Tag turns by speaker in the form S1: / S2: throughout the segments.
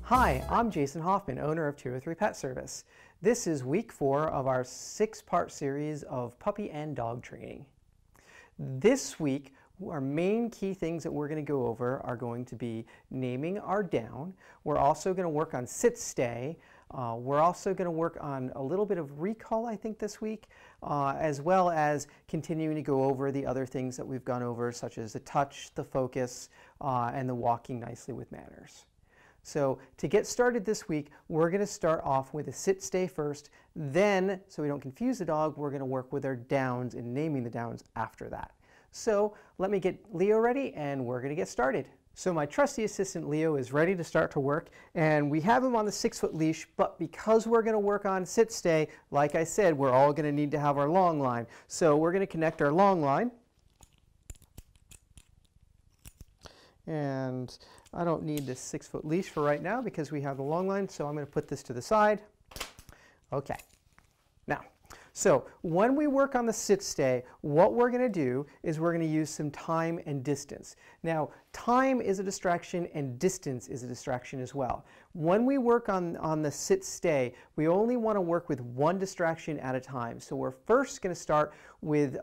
S1: Hi, I'm Jason Hoffman, owner of 203 Pet Service. This is week 4 of our 6-part series of puppy and dog training. This week, our main key things that we're going to go over are going to be naming our down. We're also going to work on sit-stay. We're also going to work on a little bit of recall, I think, this week, as well as continuing to go over the other things that we've gone over, such as the touch, the focus, and the walking nicely with manners. So to get started this week, we're going to start off with a sit-stay first. Then, so we don't confuse the dog, we're going to work with our downs and naming the downs after that. So let me get Leo ready and we're going to get started. So my trusty assistant Leo is ready to start to work, and we have him on the 6-foot leash, but because we're going to work on sit-stay, like I said, we're all going to need to have our long line. So we're going to connect our long line. And I don't need this 6-foot leash for right now because we have the long line, so I'm going to put this to the side. Okay. Now, so when we work on the sit-stay, what we're going to do is we're going to use some time and distance. Now, time is a distraction and distance is a distraction as well. When we work on the sit-stay, we only want to work with one distraction at a time. So we're first going to start with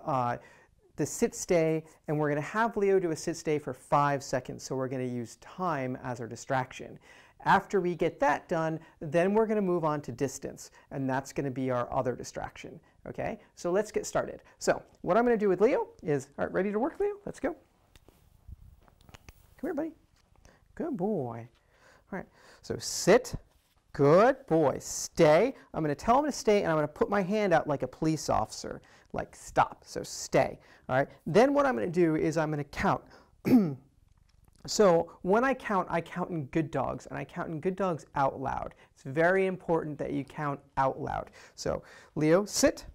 S1: the sit-stay, and we're going to have Leo do a sit-stay for 5 seconds. So we're going to use time as our distraction. After we get that done, then we're going to move on to distance, and that's going to be our other distraction. Okay, so let's get started. So what I'm going to do with Leo is, all right, ready to work, Leo? Let's go. Come here, buddy. Good boy. All right, so sit. Good boy. Stay. I'm going to tell him to stay, and I'm going to put my hand out like a police officer, like stop. So stay. All right. Then what I'm going to do is I'm going to count. So when I count in good dogs, and I count in good dogs out loud. It's very important that you count out loud. So Leo, sit.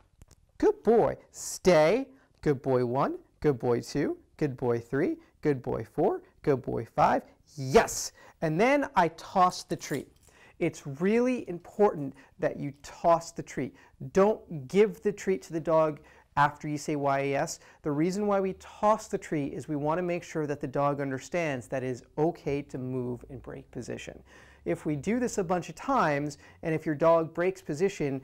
S1: Good boy. Stay. Good boy 1. Good boy 2. Good boy 3. Good boy 4. Good boy 5. Yes. And then I toss the treat. It's really important that you toss the treat. Don't give the treat to the dog after you say yes. The reason why we toss the treat is we want to make sure that the dog understands that it is okay to move and break position. If we do this a bunch of times, and if your dog breaks position,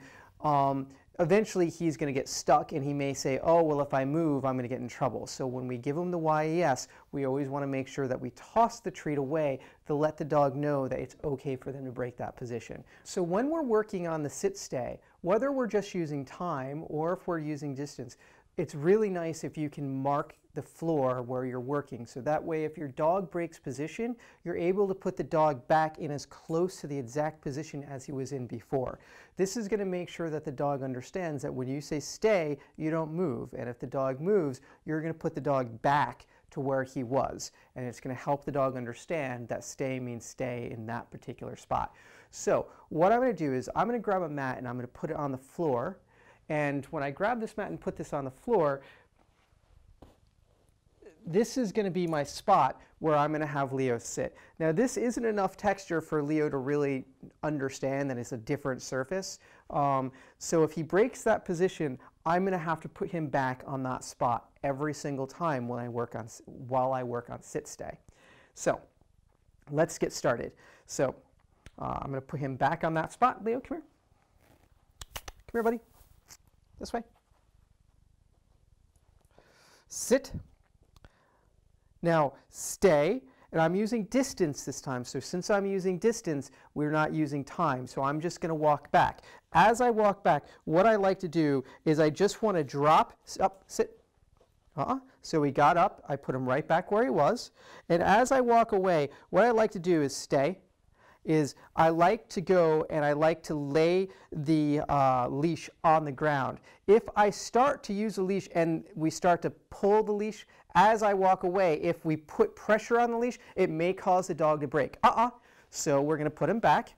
S1: eventually he's going to get stuck and he may say, oh, well, if I move, I'm going to get in trouble. So when we give him the yes, we always want to make sure that we toss the treat away to let the dog know that it's okay for them to break that position. So when we're working on the sit-stay, whether we're just using time or if we're using distance, it's really nice if you can mark the floor where you're working. So that way, if your dog breaks position, you're able to put the dog back in as close to the exact position as he was in before. This is going to make sure that the dog understands that when you say stay, you don't move. And if the dog moves, you're going to put the dog back to where he was. And it's going to help the dog understand that stay means stay in that particular spot. So what I'm going to do is I'm going to grab a mat and I'm going to put it on the floor. And when I grab this mat and put this on the floor, this is going to be my spot where I'm going to have Leo sit. Now this isn't enough texture for Leo to really understand that it's a different surface. So if he breaks that position, I'm going to have to put him back on that spot every single time when while I work on sit-stay. So let's get started. So I'm going to put him back on that spot. Leo, come here. Come here, buddy. This way. Sit. Now stay, and I'm using distance this time. So since I'm using distance, we're not using time. So I'm just going to walk back. As I walk back, what I like to do is I just want to drop, up, sit. So he got up. I put him right back where he was. And as I walk away, what I like to do is stay. I like to go and I like to lay the leash on the ground. If I start to use the leash and we start to pull the leash, as I walk away, if we put pressure on the leash, it may cause the dog to break. So we're going to put him back.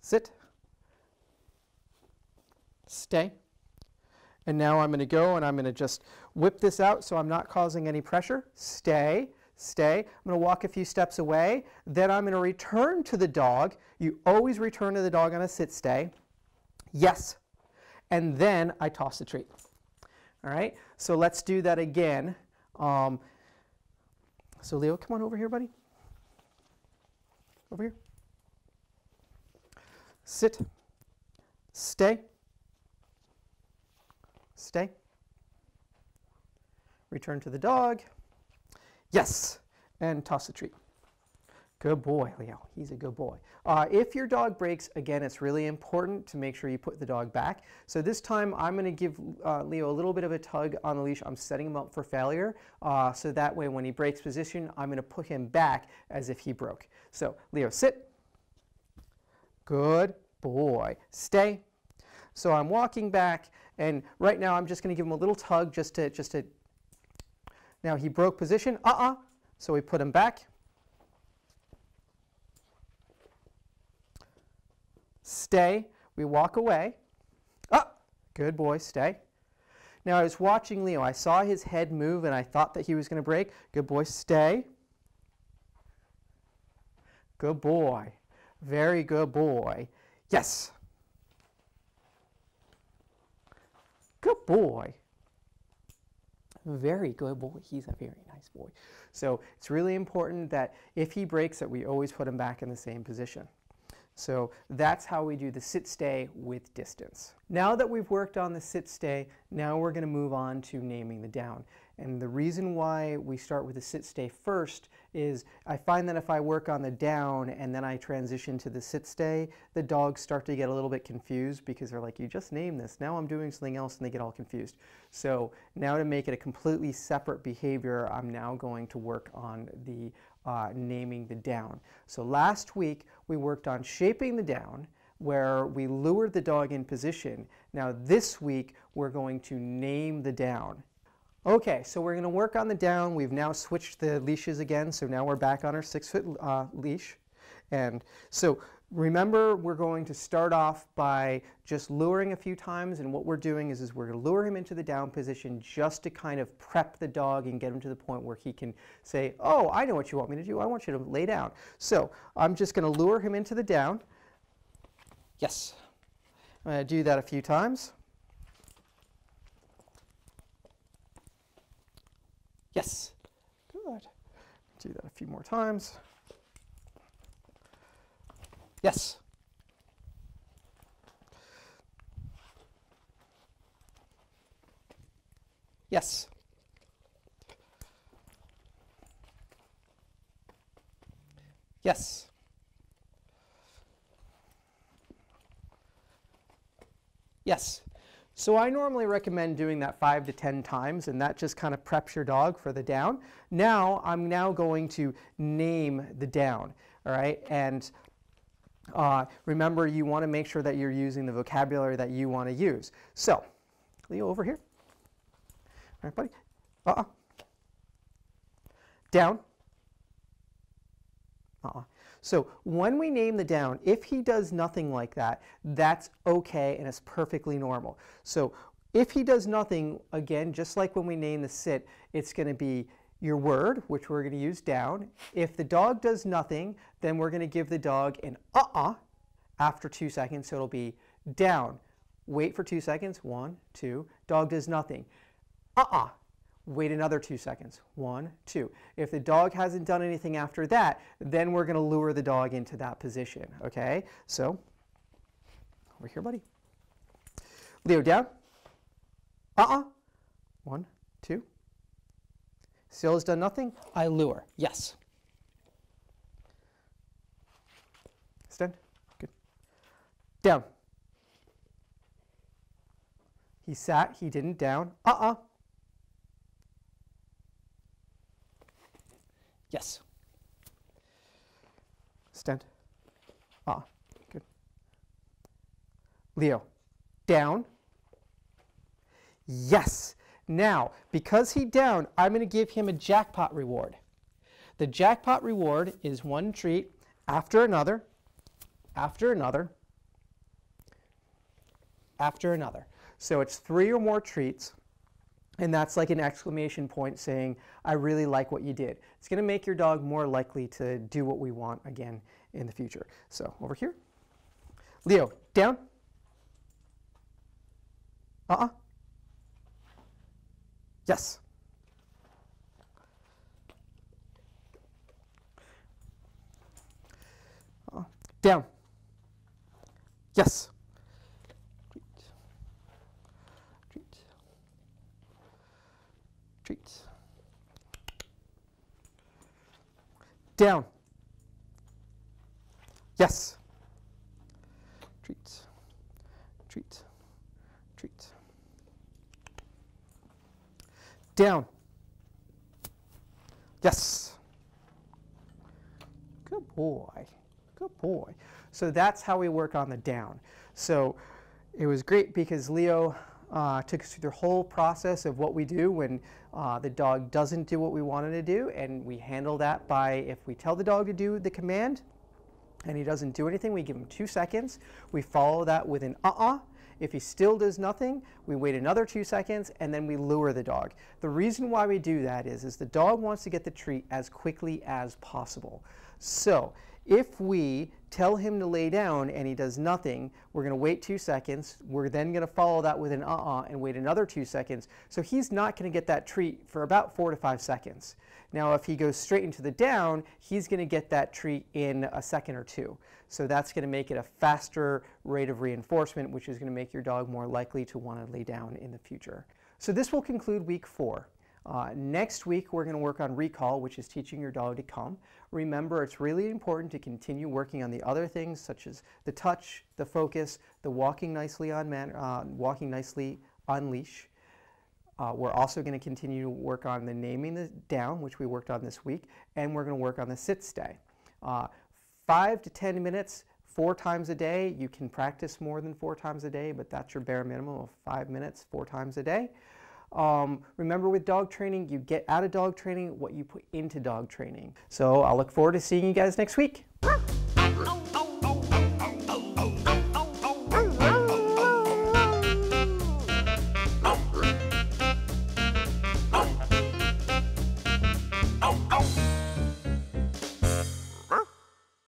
S1: Sit. Stay. And now I'm going to go and I'm going to just whip this out so I'm not causing any pressure. Stay. Stay. I'm going to walk a few steps away. Then I'm going to return to the dog. You always return to the dog on a sit-stay. Yes. And then I toss the treat. All right, so let's do that again. So Leo, come on over here, buddy. Over here. Sit. Stay. Stay. Return to the dog. Yes. And toss the treat. Good boy, Leo. He's a good boy. If your dog breaks, again, it's really important to make sure you put the dog back. So this time I'm going to give Leo a little bit of a tug on the leash. I'm setting him up for failure. So that way when he breaks position, I'm going to put him back as if he broke. So Leo, sit. Good boy. Stay. So I'm walking back, and right now I'm just going to give him a little tug just to. Now he broke position. So we put him back. Stay. We walk away. Good boy. Stay. Now I was watching Leo. I saw his head move, and I thought that he was going to break. Good boy. Stay. Good boy. Very good boy. Yes. Good boy. Very good boy. He's a very nice boy. So it's really important that if he breaks, that we always put him back in the same position. So that's how we do the sit-stay with distance. Now that we've worked on the sit-stay, now we're going to move on to naming the down. And the reason why we start with the sit-stay first is I find that if I work on the down and then I transition to the sit-stay, the dogs start to get a little bit confused because they're like, you just named this, now I'm doing something else, and they get all confused. So now to make it a completely separate behavior, I'm now going to work on the naming the down. So last week we worked on shaping the down, where we lured the dog in position. Now this week we're going to name the down. Okay, so we're going to work on the down. We've now switched the leashes again, so now we're back on our 6-foot leash. And so remember, we're going to start off by just luring a few times, and what we're doing is we're going to lure him into the down position just to kind of prep the dog and get him to the point where he can say, oh, I know what you want me to do. I want you to lay down. So I'm just going to lure him into the down. Yes. I'm going to do that a few times. Yes. Good. Do that a few more times. Yes. Yes. Yes. Yes. So I normally recommend doing that 5 to 10 times, and that just kind of preps your dog for the down. Now I'm going to name the down, all right? And remember, you want to make sure that you're using the vocabulary that you want to use. So, Leo, over here. All right, buddy. Down. So when we name the down, if he does nothing like that, that's okay and it's perfectly normal. So if he does nothing, again, just like when we name the sit, it's going to be your word, which we're going to use down. If the dog does nothing, then we're going to give the dog an after 2 seconds. So it'll be down. Wait for 2 seconds. 1, 2. Dog does nothing. Wait another 2 seconds. 1, 2. If the dog hasn't done anything after that, then we're going to lure the dog into that position. Okay? So, over here, buddy. Leo, down. 1, 2. Still has done nothing. I lure. Yes. Stand. Good. Down. He sat. He didn't. Down. Yes. Stand. Good. Leo, down. Yes. Now, because he down, I'm going to give him a jackpot reward. The jackpot reward is one treat after another, after another, after another. So it's 3 or more treats. And that's like an exclamation point saying, I really like what you did. It's going to make your dog more likely to do what we want again in the future. So over here. Leo, down. Yes. Down. Yes. Treat. Treat. Down. Yes. Treat. Treat. Treat. Down. Yes. Good boy. Good boy. So that's how we work on the down. So it was great because Leo took us through the whole process of what we do when the dog doesn't do what we wanted to do, and we handle that by, if we tell the dog to do the command and he doesn't do anything, we give him 2 seconds. We follow that with an If he still does nothing, we wait another 2 seconds, and then we lure the dog. The reason why we do that is the dog wants to get the treat as quickly as possible. So if we tell him to lay down and he does nothing, we're going to wait 2 seconds. We're then going to follow that with an and wait another 2 seconds. So he's not going to get that treat for about 4 to 5 seconds. Now if he goes straight into the down, he's going to get that treat in a second or 2. So that's going to make it a faster rate of reinforcement, which is going to make your dog more likely to want to lay down in the future. So this will conclude week 4. Next week, we're going to work on recall, which is teaching your dog to come. Remember, it's really important to continue working on the other things, such as the touch, the focus, the walking nicely on leash. We're also going to continue to work on the naming the down, which we worked on this week, and we're going to work on the sit-stay. 5 to 10 minutes, 4 times a day. You can practice more than 4 times a day, but that's your bare minimum of 5 minutes, 4 times a day. Remember, with dog training, you get out of dog training what you put into dog training. So I'll look forward to seeing you guys next week.